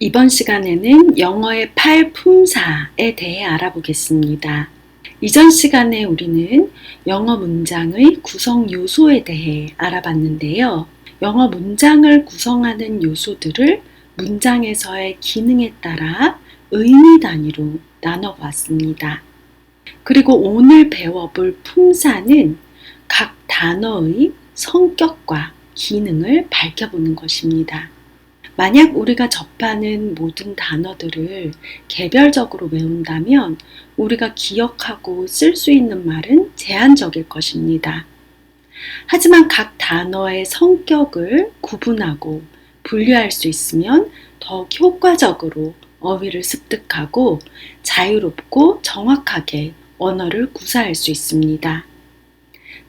이번 시간에는 영어의 팔품사에 대해 알아보겠습니다. 이전 시간에 우리는 영어 문장의 구성 요소에 대해 알아봤는데요. 영어 문장을 구성하는 요소들을 문장에서의 기능에 따라 의미 단위로 나눠봤습니다. 그리고 오늘 배워볼 품사는 각 단어의 성격과 기능을 밝혀보는 것입니다. 만약 우리가 접하는 모든 단어들을 개별적으로 외운다면 우리가 기억하고 쓸 수 있는 말은 제한적일 것입니다. 하지만 각 단어의 성격을 구분하고 분류할 수 있으면 더욱 효과적으로 어휘를 습득하고 자유롭고 정확하게 언어를 구사할 수 있습니다.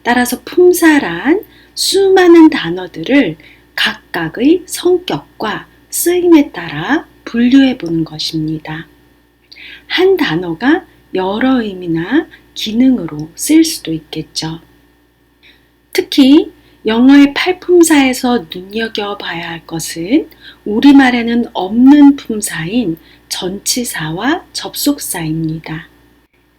따라서 품사란 수많은 단어들을 각각의 성격과 쓰임에 따라 분류해 보는 것입니다. 한 단어가 여러 의미나 기능으로 쓰일 수도 있겠죠. 특히 영어의 팔품사에서 눈여겨봐야 할 것은 우리말에는 없는 품사인 전치사와 접속사입니다.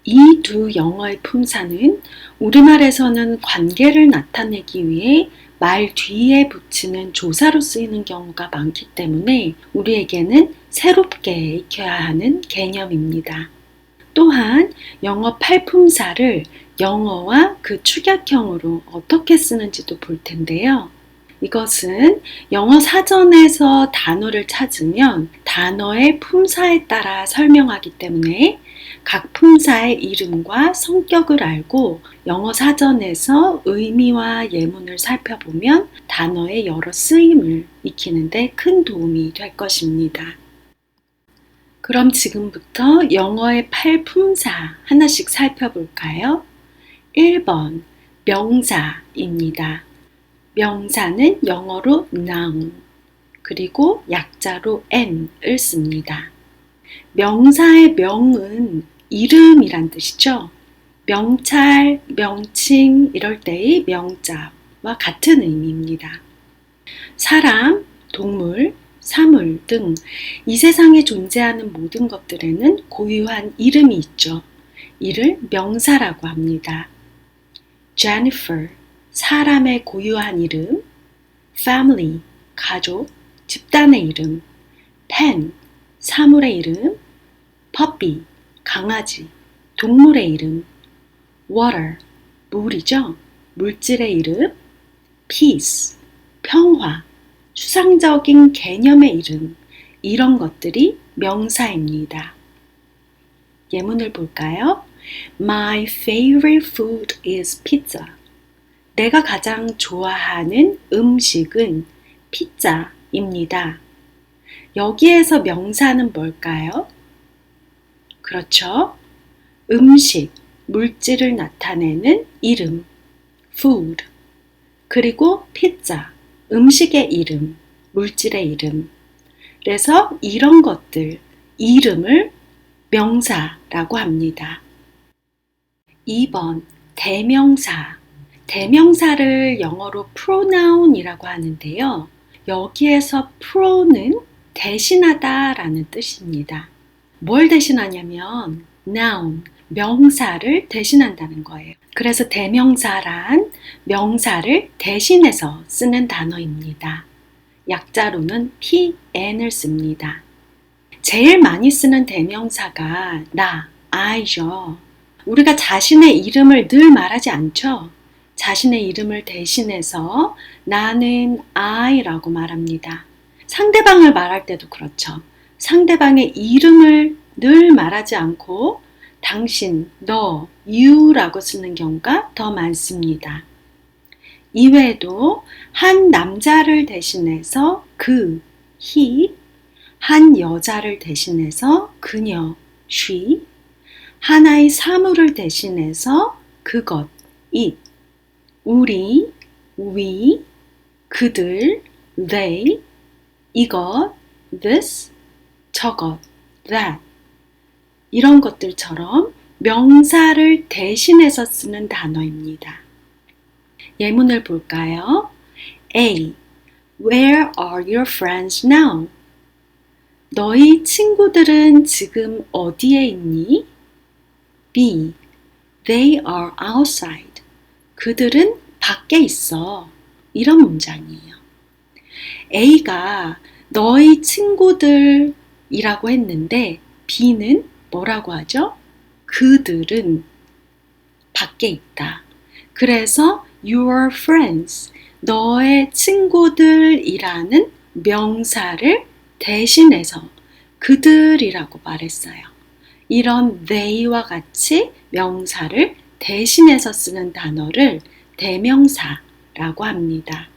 이 두 영어의 품사는 우리말에서는 관계를 나타내기 위해 말 뒤에 붙이는 조사로 쓰이는 경우가 많기 때문에 우리에게는 새롭게 익혀야 하는 개념입니다. 또한 영어 팔품사를 영어와 그 축약형으로 어떻게 쓰는지도 볼 텐데요. 이것은 영어 사전에서 단어를 찾으면 단어의 품사에 따라 설명하기 때문에 각 품사의 이름과 성격을 알고 영어 사전에서 의미와 예문을 살펴보면 단어의 여러 쓰임을 익히는 데 큰 도움이 될 것입니다. 그럼 지금부터 영어의 팔품사 하나씩 살펴볼까요? 1번 명사입니다. 명사는 영어로 noun, 그리고 약자로 n을 씁니다. 명사의 명은 이름이란 뜻이죠. 명찰, 명칭 이럴 때의 명자와 같은 의미입니다. 사람, 동물, 사물 등 이 세상에 존재하는 모든 것들에는 고유한 이름이 있죠. 이를 명사라고 합니다. Jennifer, 사람의 고유한 이름, family, 가족, 집단의 이름, pen, 사물의 이름, puppy, 강아지, 동물의 이름, water, 물이죠. 물질의 이름, peace, 평화, 추상적인 개념의 이름, 이런 것들이 명사입니다. 예문을 볼까요? My favorite food is pizza. 내가 가장 좋아하는 음식은 피자입니다. 여기에서 명사는 뭘까요? 그렇죠. 음식, 물질을 나타내는 이름, food, 그리고 피자, 음식의 이름, 물질의 이름. 그래서 이런 것들, 이름을 명사라고 합니다. 2번, 대명사. 대명사를 영어로 pronoun이라고 하는데요. 여기에서 pro는 대신하다 라는 뜻입니다. 뭘 대신하냐면 noun, 명사를 대신한다는 거예요. 그래서 대명사란 명사를 대신해서 쓰는 단어입니다. 약자로는 PN을 씁니다. 제일 많이 쓰는 대명사가 나, I죠. 우리가 자신의 이름을 늘 말하지 않죠. 자신의 이름을 대신해서 나는 I라고 말합니다. 상대방을 말할 때도 그렇죠. 상대방의 이름을 늘 말하지 않고 당신, 너, you라고 쓰는 경우가 더 많습니다. 이외에도 한 남자를 대신해서 그, he, 한 여자를 대신해서 그녀, she, 하나의 사물을 대신해서 그것, it, 우리, we, 그들, they, 이것, this, 저것, that, 이런 것들처럼 명사를 대신해서 쓰는 단어입니다. 예문을 볼까요? A. Where are your friends now? 너희 친구들은 지금 어디에 있니? B. They are outside. 그들은 밖에 있어. 이런 문장이에요. A가 너희 친구들이라고 했는데 B는 뭐라고 하죠? 그들은 밖에 있다. 그래서 your friends, 너의 친구들이라는 명사를 대신해서 그들이라고 말했어요. 이런 they와 같이 명사를 대신해서 쓰는 단어를 대명사라고 합니다.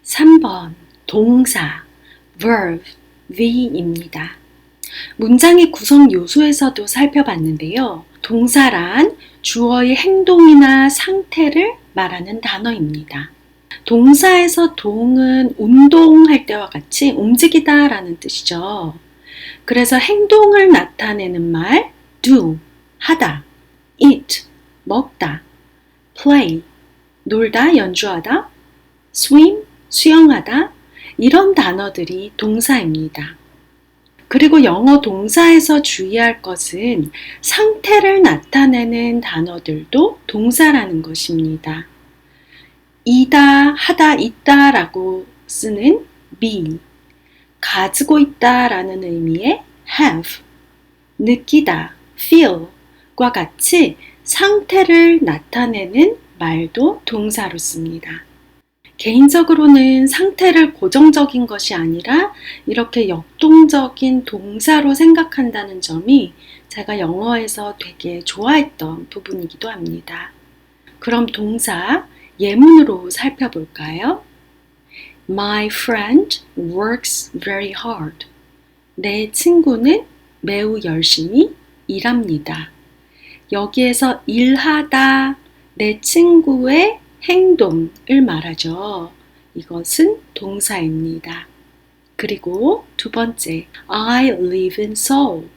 3번 동사 verb, the입니다. 문장의 구성 요소에서도 살펴봤는데요. 동사란 주어의 행동이나 상태를 말하는 단어입니다. 동사에서 동은 운동할 때와 같이 움직이다 라는 뜻이죠. 그래서 행동을 나타내는 말 do, 하다, eat, 먹다, play, 놀다, 연주하다, swim, 수영하다 이런 단어들이 동사입니다. 그리고 영어 동사에서 주의할 것은 상태를 나타내는 단어들도 동사라는 것입니다. 이다, 하다, 있다 라고 쓰는 be, 가지고 있다 라는 의미의 have, 느끼다, feel과 같이 상태를 나타내는 말도 동사로 씁니다. 개인적으로는 상태를 고정적인 것이 아니라 이렇게 역동적인 동사로 생각한다는 점이 제가 영어에서 되게 좋아했던 부분이기도 합니다. 그럼 동사 예문으로 살펴볼까요? My friend works very hard. 내 친구는 매우 열심히 일합니다. 여기에서 일하다, 내 친구의 행동을 말하죠. 이것은 동사입니다. 그리고 두 번째, I live in Seoul.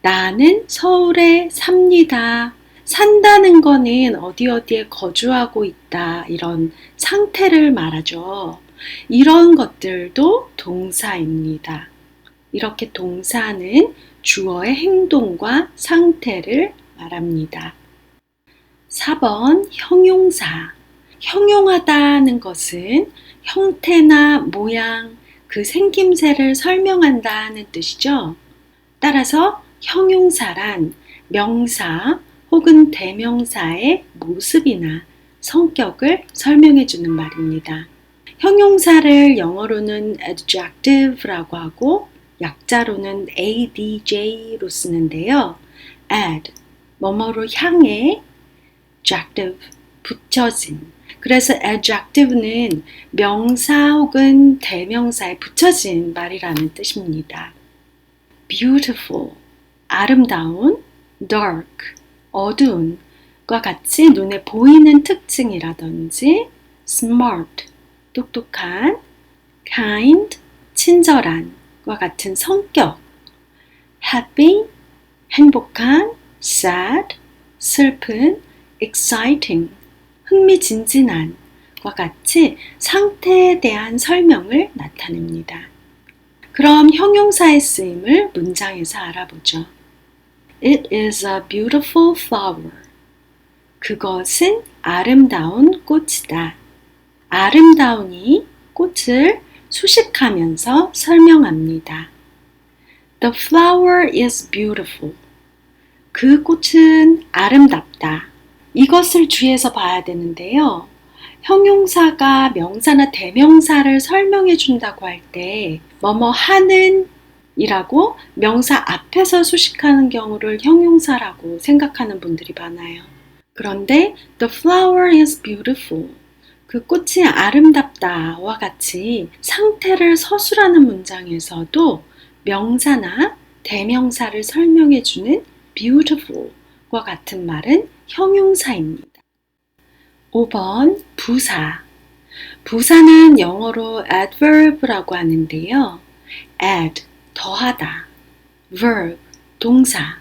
나는 서울에 삽니다. 산다는 거는 어디 어디에 거주하고 있다 이런 상태를 말하죠. 이런 것들도 동사입니다. 이렇게 동사는 주어의 행동과 상태를 말합니다. 4번 형용사. 형용하다는 것은 형태나 모양, 그 생김새를 설명한다는 뜻이죠. 따라서 형용사란 명사 혹은 대명사의 모습이나 성격을 설명해주는 말입니다. 형용사를 영어로는 adjective라고 하고 약자로는 adj로 쓰는데요. add, 뭐뭐로 향해, adjective, 붙여진. 그래서 adjective는 명사 혹은 대명사에 붙여진 말이라는 뜻입니다. beautiful, 아름다운, dark, 어두운 과 같이 눈에 보이는 특징이라든지 smart, 똑똑한, kind, 친절한 과 같은 성격, happy, 행복한, sad, 슬픈, exciting, 흥미진진한 과 같이 상태에 대한 설명을 나타냅니다. 그럼 형용사의 쓰임을 문장에서 알아보죠. It is a beautiful flower. 그것은 아름다운 꽃이다. 아름다운이 꽃을 수식하면서 설명합니다. The flower is beautiful. 그 꽃은 아름답다. 이것을 주의해서 봐야 되는데요. 형용사가 명사나 대명사를 설명해 준다고 할 때 뭐뭐 하는 이라고 명사 앞에서 수식하는 경우를 형용사라고 생각하는 분들이 많아요. 그런데 the flower is beautiful. 그 꽃이 아름답다와 같이 상태를 서술하는 문장에서도 명사나 대명사를 설명해 주는 beautiful과 같은 말은 형용사입니다. 5번 부사. 부사는 영어로 adverb라고 하는데요. add, 더하다, verb, 동사.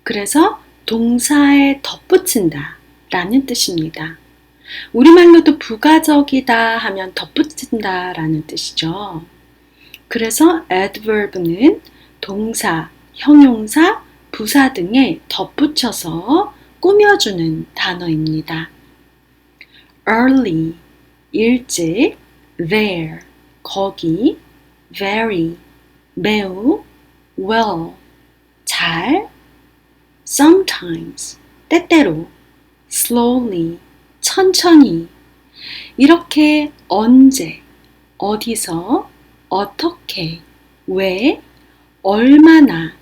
그래서 동사에 덧붙인다 라는 뜻입니다. 우리말로도 부가적이다 하면 덧붙인다 라는 뜻이죠. 그래서 adverb는 동사, 형용사, 부사 등에 덧붙여서 꾸며주는 단어입니다. early, 일찍, there, 거기, very, 매우, well, 잘, sometimes, 때때로, slowly, 천천히, 이렇게 언제, 어디서, 어떻게, 왜, 얼마나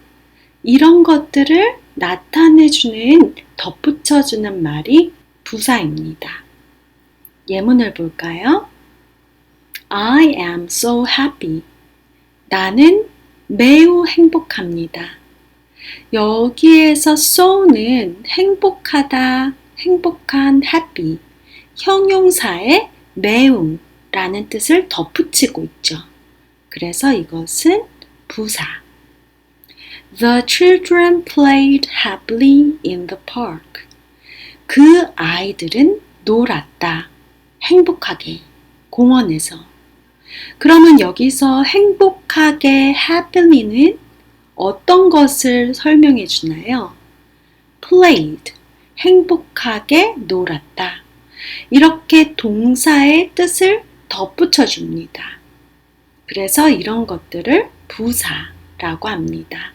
이런 것들을 나타내주는, 덧붙여주는 말이 부사입니다. 예문을 볼까요? I am so happy. 나는 매우 행복합니다. 여기에서 so는 행복하다, 행복한 happy, 형용사의 매우 라는 뜻을 덧붙이고 있죠. 그래서 이것은 부사. The children played happily in the park. 그 아이들은 놀았다. 행복하게, 공원에서. 그러면 여기서 행복하게 happy는 어떤 것을 설명해 주나요? played, 행복하게 놀았다. 이렇게 동사의 뜻을 덧붙여 줍니다. 그래서 이런 것들을 부사라고 합니다.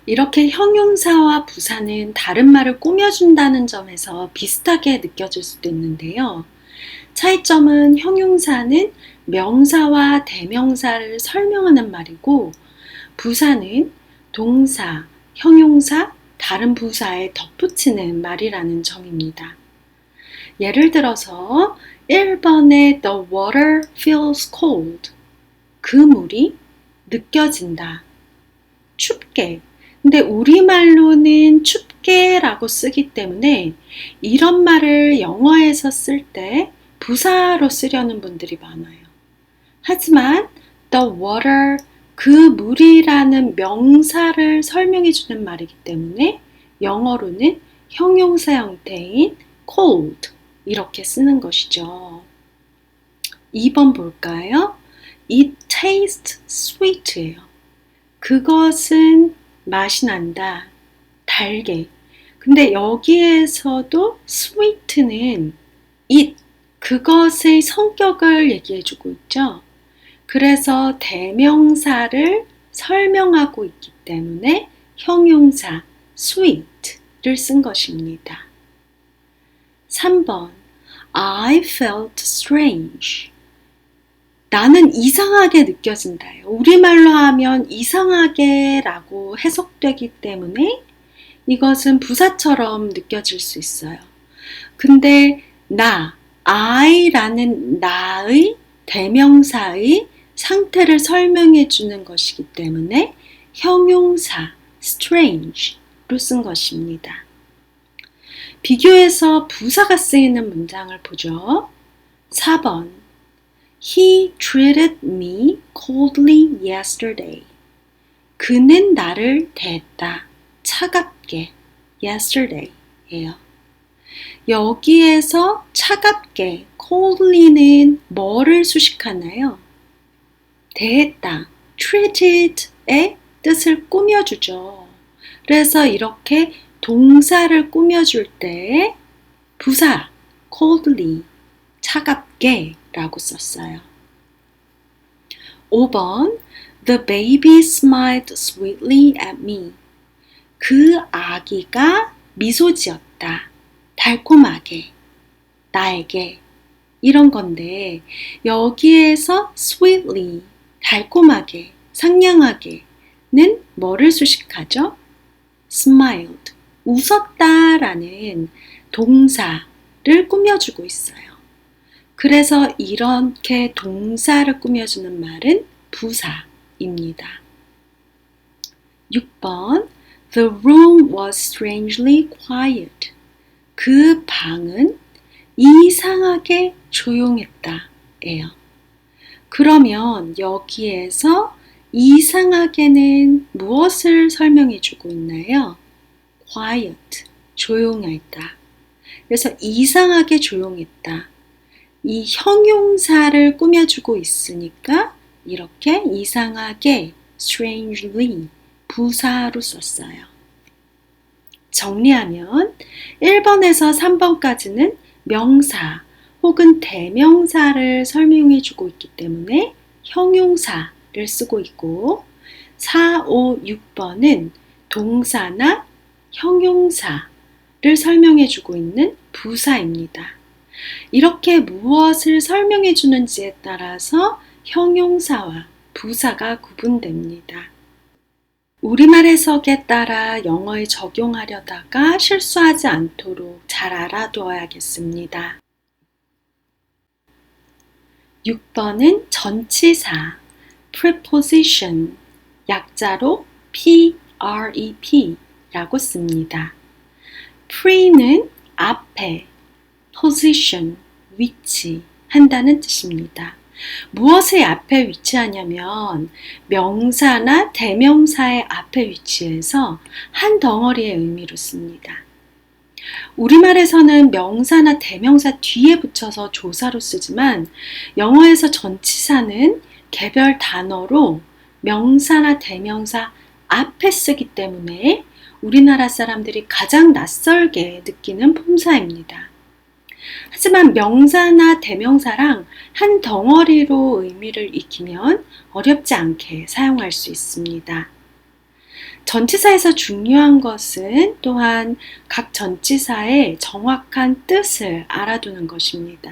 이렇게 형용사와 부사는 다른 말을 꾸며준다는 점에서 비슷하게 느껴질 수도 있는데요. 차이점은 형용사는 명사와 대명사를 설명하는 말이고 부사는 동사, 형용사, 다른 부사에 덧붙이는 말이라는 점입니다. 예를 들어서 1번에 The water feels cold. 그 물이 느껴진다. 춥게. 근데 우리말로는 춥게라고 쓰기 때문에 이런 말을 영어에서 쓸 때 부사로 쓰려는 분들이 많아요. 하지만 the water, 그 물이라는 명사를 설명해 주는 말이기 때문에 영어로는 형용사 형태인 cold 이렇게 쓰는 것이죠. 2번 볼까요? It tastes sweet예요. 그것은 맛이 난다. 달게. 근데 여기에서도 sweet는 it, 그것의 성격을 얘기해주고 있죠. 그래서 대명사를 설명하고 있기 때문에 형용사 sweet를 쓴 것입니다. 3번 I felt strange. 나는 이상하게 느껴진다요. 우리말로 하면 이상하게 라고 해석되기 때문에 이것은 부사처럼 느껴질 수 있어요. 근데 I라는 나의 대명사의 상태를 설명해 주는 것이기 때문에 형용사 strange로 쓴 것입니다. 비교해서 부사가 쓰이는 문장을 보죠. 4번 He treated me coldly yesterday. 그는 나를 대했다. 차갑게. yesterday예요. 여기에서 차갑게 coldly는 뭐를 수식하나요? 대했다. treated의 뜻을 꾸며주죠. 그래서 이렇게 동사를 꾸며줄 때 부사 coldly, 차갑게 라고 썼어요. 5번 The baby smiled sweetly at me. 그 아기가 미소 지었다. 달콤하게, 나에게. 이런 건데 여기에서 sweetly, 달콤하게, 상냥하게는 뭐를 수식하죠? smiled, 웃었다라는 동사를 꾸며주고 있어요. 그래서 이렇게 동사를 꾸며주는 말은 부사입니다. 6번 The room was strangely quiet. 그 방은 이상하게 조용했다 예요. 그러면 여기에서 이상하게는 무엇을 설명해 주고 있나요? quiet, 조용했다. 그래서 이상하게 조용했다. 이 형용사를 꾸며주고 있으니까 이렇게 이상하게 strangely 부사로 썼어요. 정리하면 1번에서 3번까지는 명사 혹은 대명사를 설명해 주고 있기 때문에 형용사를 쓰고 있고 4, 5, 6번은 동사나 형용사를 설명해 주고 있는 부사입니다. 이렇게 무엇을 설명해 주는지에 따라서 형용사와 부사가 구분됩니다. 우리말 해석에 따라 영어에 적용하려다가 실수하지 않도록 잘 알아두어야겠습니다. 6번은 전치사, preposition, 약자로 PREP라고 씁니다. pre는 앞에, position, 위치 한다는 뜻입니다. 무엇의 앞에 위치하냐면 명사나 대명사의 앞에 위치해서 한 덩어리의 의미로 씁니다. 우리말에서는 명사나 대명사 뒤에 붙여서 조사로 쓰지만 영어에서 전치사는 개별 단어로 명사나 대명사 앞에 쓰기 때문에 우리나라 사람들이 가장 낯설게 느끼는 품사입니다. 하지만 명사나 대명사랑 한 덩어리로 의미를 익히면 어렵지 않게 사용할 수 있습니다. 전치사에서 중요한 것은 또한 각 전치사의 정확한 뜻을 알아두는 것입니다.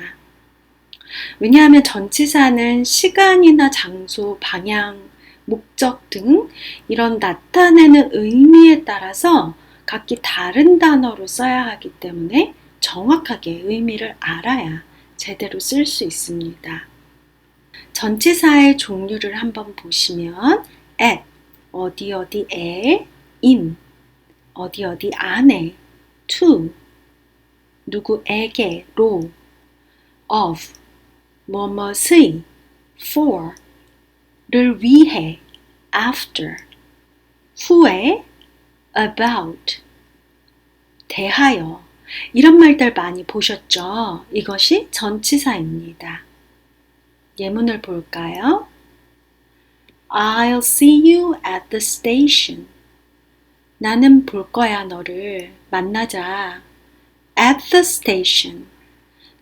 왜냐하면 전치사는 시간이나 장소, 방향, 목적 등 이런 나타내는 의미에 따라서 각기 다른 단어로 써야 하기 때문에 정확하게 의미를 알아야 제대로 쓸 수 있습니다. 전치사의 종류를 한번 보시면 at, 어디 어디에, in, 어디 어디 안에, to, 누구에게로, of, 뭐뭐의, for, 를 위해, after, 후에, about, 대하여 이런 말들 많이 보셨죠? 이것이 전치사입니다. 예문을 볼까요? I'll see you at the station. 나는 볼 거야 너를. 만나자. At the station.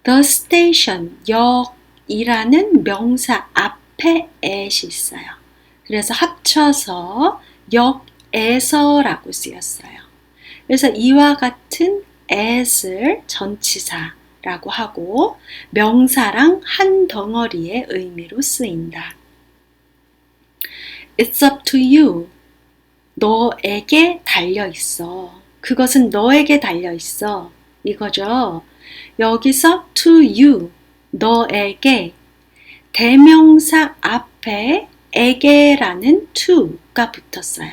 The station, 역이라는 명사 앞에 at이 있어요. 그래서 합쳐서 역에서라고 쓰였어요. 그래서 이와 같은 at을 전치사라고 하고 명사랑 한 덩어리의 의미로 쓰인다. It's up to you. 너에게 달려있어. 그것은 너에게 달려있어. 이거죠. 여기서 to you, 너에게 대명사 앞에 에게라는 to가 붙었어요.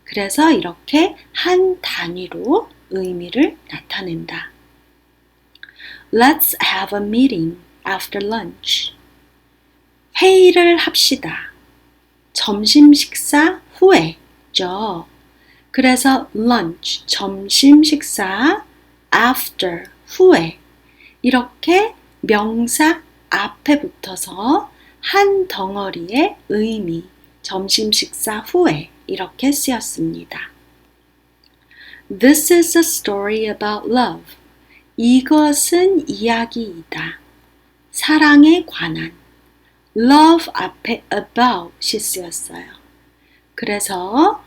그래서 이렇게 한 단위로 의미를 나타낸다. Let's have a meeting after lunch. 회의를 합시다. 점심 식사 후에죠. 그래서 lunch, 점심 식사, after, 후에 이렇게 명사 앞에 붙어서 한 덩어리의 의미, 점심 식사 후에 이렇게 쓰였습니다. This is a story about love. 이것은 이야기이다. 사랑에 관한. love 앞에 about이 쓰였어요. 그래서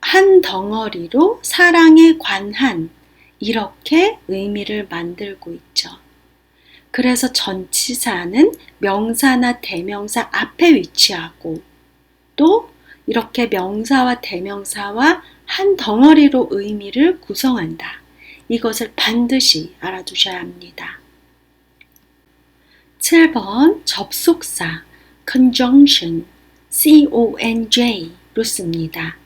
한 덩어리로 사랑에 관한 이렇게 의미를 만들고 있죠. 그래서 전치사는 명사나 대명사 앞에 위치하고 또 이렇게 명사와 대명사와 한 덩어리로 의미를 구성한다. 이것을 반드시 알아두셔야 합니다. 7번 접속사 conjunction, conj로 씁니다.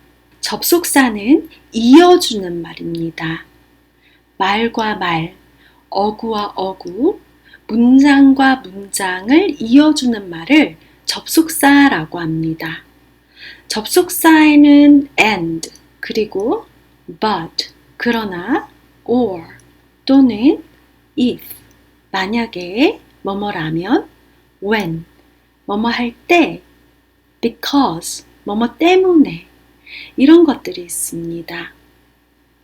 접속사는 이어주는 말입니다. 말과 말, 어구와 어구, 문장과 문장을 이어주는 말을 접속사라고 합니다. 접속사에는 and, 그리고 but, 그러나, or, 또는 if, 만약에 뭐뭐라면, when, 뭐뭐 할 때 because, 뭐뭐 때문에 이런 것들이 있습니다.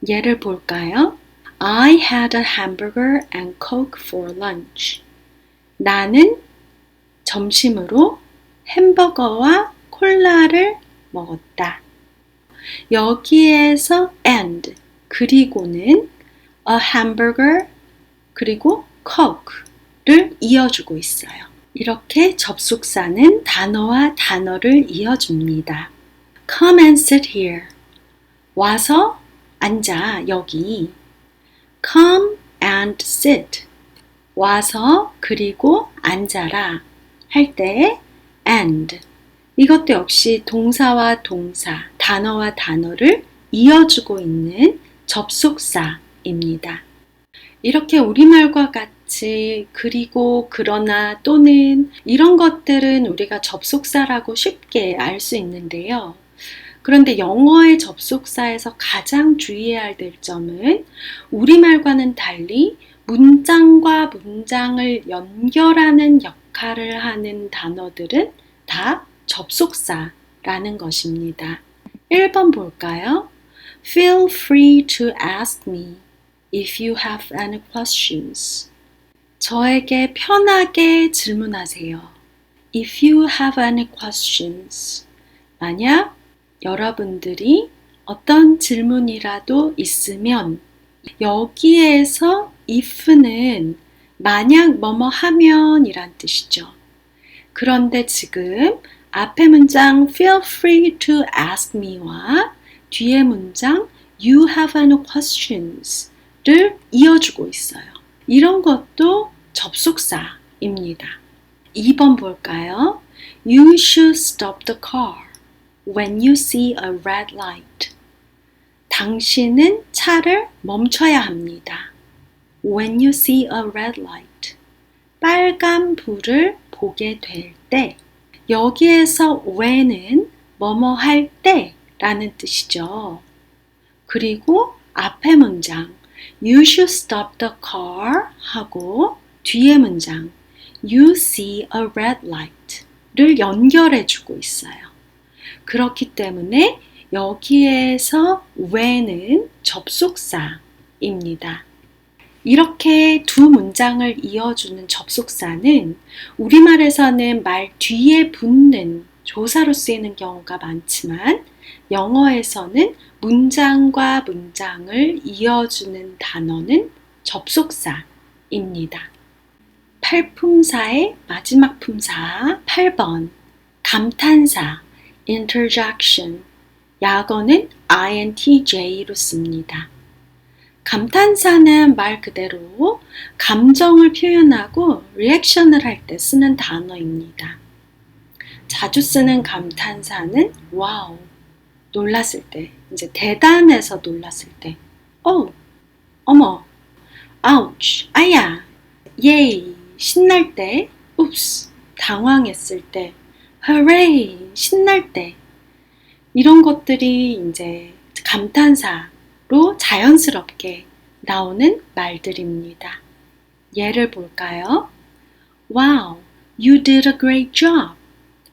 예를 볼까요? I had a hamburger and coke for lunch. 나는 점심으로 햄버거와 콜라를 먹었다. 여기에서 and 그리고는 a hamburger 그리고 coke를 이어주고 있어요. 이렇게 접속사는 단어와 단어를 이어줍니다. Come and sit here. 와서 앉아 여기. Come and sit. 와서 그리고 앉아라 할 때 and 이것도 역시 동사와 동사, 단어와 단어를 이어주고 있는 접속사입니다. 이렇게 우리말과 같이 그리고 그러나 또는 이런 것들은 우리가 접속사라고 쉽게 알 수 있는데요. 그런데 영어의 접속사에서 가장 주의해야 될 점은 우리말과는 달리 문장과 문장을 연결하는 역할을 하는 단어들은 다 접속사라는 것입니다. 1번 볼까요? Feel free to ask me if you have any questions. 저에게 편하게 질문하세요. If you have any questions. 만약 여러분들이 어떤 질문이라도 있으면 여기에서 if는 만약 뭐뭐 하면 이란 뜻이죠. 그런데 지금 앞에 문장 feel free to ask me와 뒤에 문장 you have any questions를 이어주고 있어요. 이런 것도 접속사입니다. 2번 볼까요? You should stop the car when you see a red light. 당신은 차를 멈춰야 합니다. When you see a red light. 빨간 불을 보게 될 때. 여기에서 when은 뭐뭐 할 때 라는 뜻이죠. 그리고 앞에 문장 You should stop the car 하고 뒤에 문장 You see a red light 를 연결해 주고 있어요. 그렇기 때문에 여기에서 when은 접속사입니다. 이렇게 두 문장을 이어주는 접속사는 우리말에서는 말 뒤에 붙는 조사로 쓰이는 경우가 많지만 영어에서는 문장과 문장을 이어주는 단어는 접속사입니다. 팔품사의 마지막 품사 8번 감탄사 interjection 약어는 intj로 씁니다. 감탄사는 말 그대로 감정을 표현하고 리액션을 할 때 쓰는 단어입니다. 자주 쓰는 감탄사는 와우, 놀랐을 때, 이제 대단해서 놀랐을 때, 어머, 아우치, 아야, 예이, 신날 때, 웁스, 당황했을 때, hooray, 신날 때, 이런 것들이 이제 감탄사로 자연스럽게 나오는 말들입니다. 예를 볼까요? Wow, you did a great job.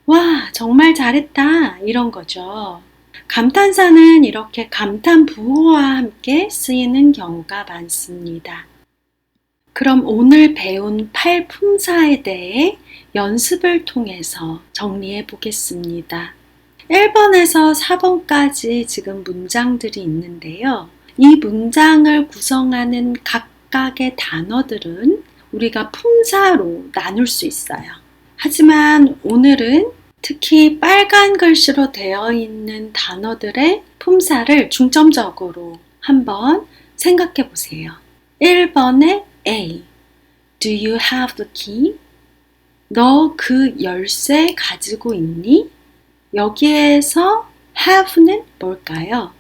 와, 정말 잘했다. 이런 거죠. 감탄사는 이렇게 감탄 부호와 함께 쓰이는 경우가 많습니다. 그럼 오늘 배운 8품사에 대해 연습을 통해서 정리해 보겠습니다. 1번에서 4번까지 지금 문장들이 있는데요. 이 문장을 구성하는 각각의 단어들은 우리가 품사로 나눌 수 있어요. 하지만 오늘은 특히 빨간 글씨로 되어 있는 단어들의 품사를 중점적으로 한번 생각해 보세요. 1번의 A. Do you have the key? 너 그 열쇠 가지고 있니? 여기에서 have는 뭘까요?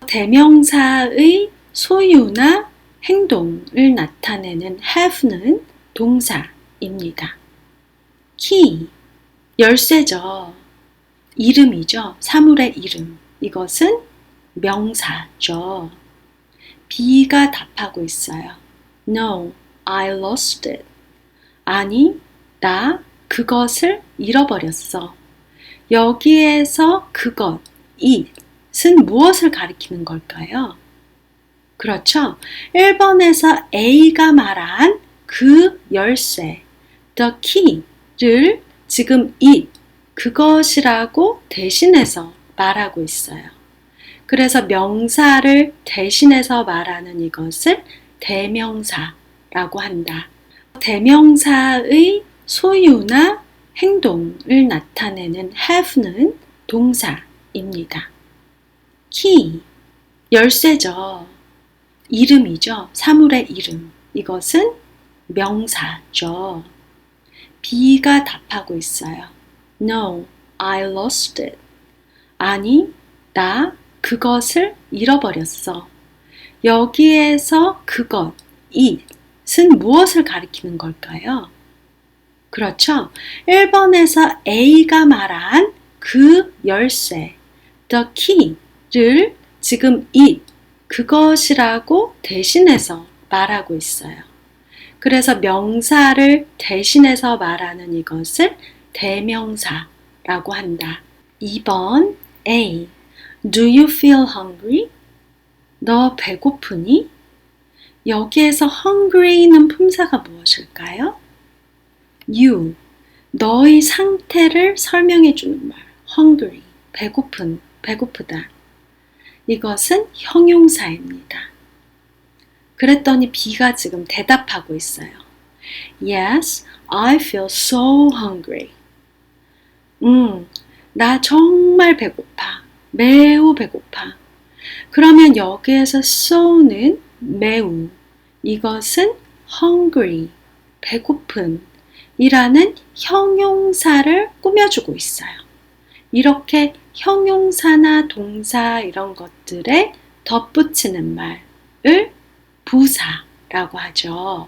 대명사의 소유나 행동을 나타내는 have는 동사입니다. key, 열쇠죠. 이름이죠. 사물의 이름. 이것은 명사죠. B가 답하고 있어요. No, I lost it. 아니, 나 그것을 잃어버렸어. 여기에서 그것, it은 무엇을 가리키는 걸까요? 그렇죠. 1번에서 A가 말한 그 열쇠, the key를 지금 it, 그것이라고 대신해서 말하고 있어요. 그래서 명사를 대신해서 말하는 이것을 대명사라고 한다. 대명사의 소유나 행동을 나타내는 have는 동사입니다. key, 열쇠죠. 이름이죠. 사물의 이름. 이것은 명사죠. B가 답하고 있어요. No, I lost it. 아니, 나 그것을 잃어버렸어. 여기에서 그것, it은 무엇을 가리키는 걸까요? 그렇죠. 1번에서 A가 말한 그 열쇠, the key를 지금 it, 그것이라고 대신해서 말하고 있어요. 그래서 명사를 대신해서 말하는 이것을 대명사라고 한다. 2번 A. Do you feel hungry? 너 배고프니? 여기에서 hungry는 품사가 무엇일까요? You. 너의 상태를 설명해 주는 말. hungry. 배고픈, 배고프다. 이것은 형용사입니다. 그랬더니 B가 지금 대답하고 있어요. Yes, I feel so hungry. 나 정말 배고파. 매우 배고파. 그러면 여기에서 so는 매우, 이것은 hungry, 배고픈 이라는 형용사를 꾸며주고 있어요. 이렇게 형용사나 동사 이런 것들에 덧붙이는 말을 부사라고 하죠.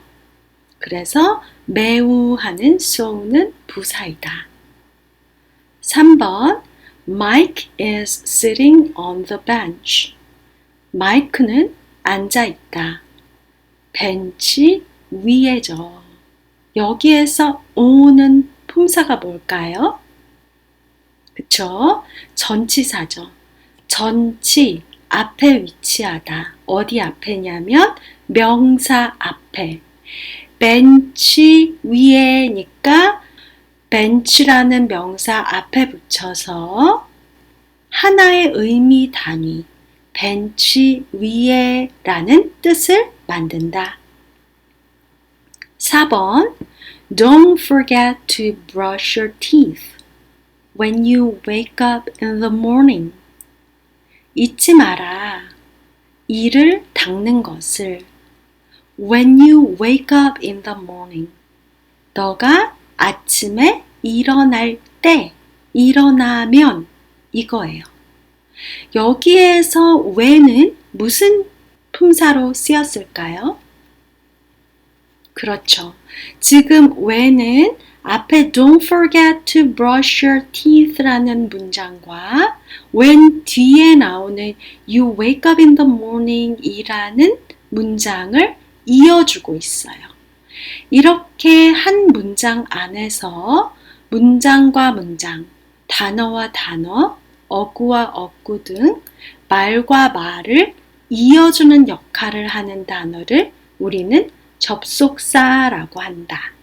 그래서 매우 하는 so는 부사이다. 3번 Mike is sitting on the bench. 마이크는 앉아있다. 벤치 위에죠. 여기에서 on은 품사가 뭘까요? 그쵸? 전치사죠. 전치, 앞에 위치하다. 어디 앞에냐면 명사 앞에. 벤치 위에니까 벤치라는 명사 앞에 붙여서 하나의 의미 단위, 벤치 위에 라는 뜻을 만든다. 4번 Don't forget to brush your teeth when you wake up in the morning. 잊지 마라. 이를 닦는 것을. When you wake up in the morning. 너가 아침에 일어날 때, 일어나면 이거예요. 여기에서 when은 무슨 품사로 쓰였을까요? 그렇죠. 지금 when은 앞에 don't forget to brush your teeth 라는 문장과 when 뒤에 나오는 you wake up in the morning 이라는 문장을 이어주고 있어요. 이렇게 한 문장 안에서 문장과 문장, 단어와 단어, 어구와 어구 등 말과 말을 이어주는 역할을 하는 단어를 우리는 접속사라고 한다.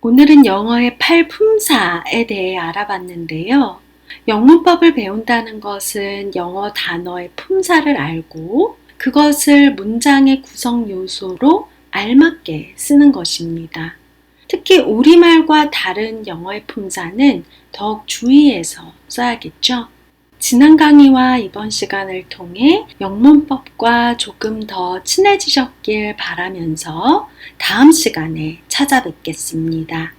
오늘은 영어의 8품사에 대해 알아봤는데요. 영문법을 배운다는 것은 영어 단어의 품사를 알고 그것을 문장의 구성 요소로 알맞게 쓰는 것입니다. 특히 우리말과 다른 영어의 품사는 더욱 주의해서 써야겠죠. 지난 강의와 이번 시간을 통해 영문법과 조금 더 친해지셨길 바라면서 다음 시간에 찾아뵙겠습니다.